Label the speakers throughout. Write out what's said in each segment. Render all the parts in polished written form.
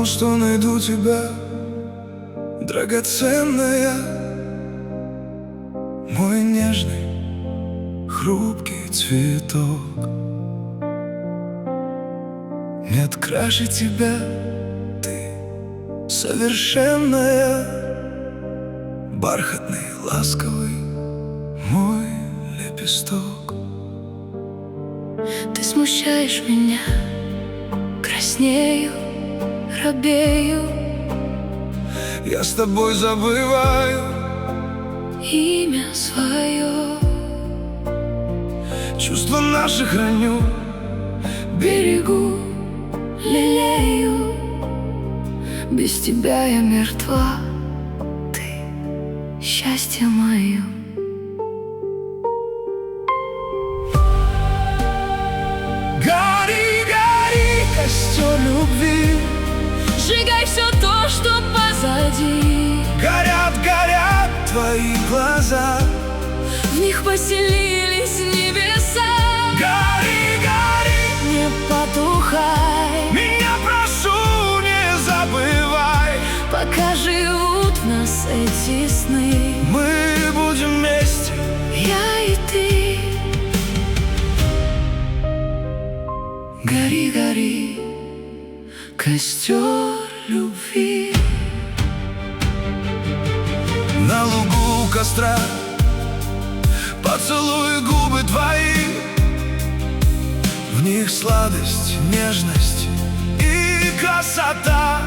Speaker 1: знал, что найду тебя, драгоценная, мой нежный, хрупкий цветок. Нет краше тебя, ты совершенная, бархатный, ласковый мой лепесток.
Speaker 2: Ты смущаешь меня, краснею, робею.
Speaker 1: Я с тобой забываю
Speaker 2: имя свое.
Speaker 1: чувства наши храню,
Speaker 2: Берегу, лелею. Без тебя я мертва, ты счастье мое.
Speaker 1: Гори, гори, костер любви,
Speaker 2: Сжигай все то, что позади.
Speaker 1: горят, горят твои глаза.
Speaker 2: В них поселились небеса.
Speaker 1: Гори, гори,
Speaker 2: Не потухай,
Speaker 1: меня прошу, не забывай.
Speaker 2: пока живут в нас эти сны.
Speaker 1: Мы будем вместе,
Speaker 2: Я и ты. Гори, гори, костер любви.
Speaker 1: на лугу у костра поцелуй губы твои. В них сладость, нежность и красота.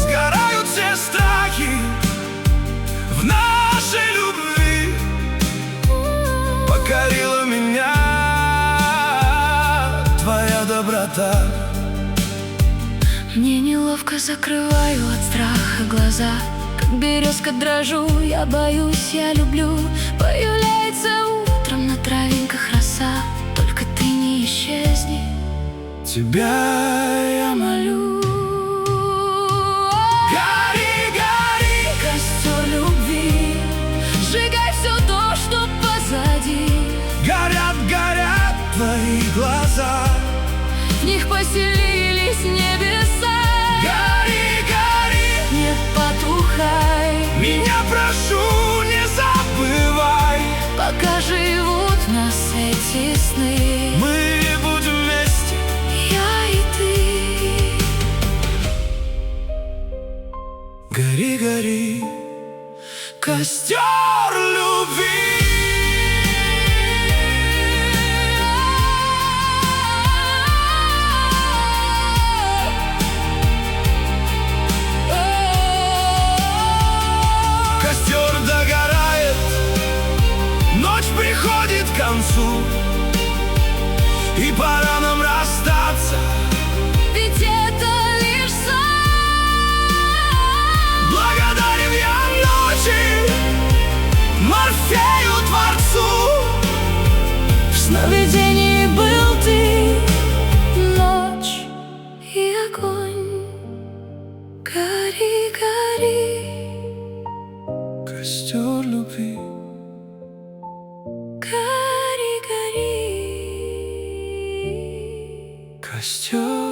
Speaker 1: Сгорают все страхи в нашей любви. Покорила меня твоя доброта.
Speaker 2: Мне неловко, закрываю от страха глаза. Как березка дрожу, я боюсь, я люблю. Появляется утром на травинках роса. Только ты не исчезни,
Speaker 1: Тебя я
Speaker 2: молю.
Speaker 1: Гори, гори,
Speaker 2: Костер любви, сжигай все то, что позади.
Speaker 1: горят, горят твои глаза.
Speaker 2: В них поселились небеса.
Speaker 1: Гори, гори,
Speaker 2: Не потухай,
Speaker 1: меня прошу, не забывай.
Speaker 2: пока живут в нас эти сны.
Speaker 1: Мы будем вместе,
Speaker 2: Я и ты.
Speaker 1: гори, гори, костер любви. Костер догорает, ночь приходит к концу, и пора нам расстаться.
Speaker 2: Ведь это лишь сон.
Speaker 1: Благодарен я ночи, Морфею, Творцу.
Speaker 2: В сновидении был ты, ночь и огонь. Гори, гори,
Speaker 1: Костер любви.
Speaker 2: гори, гори.
Speaker 1: Костер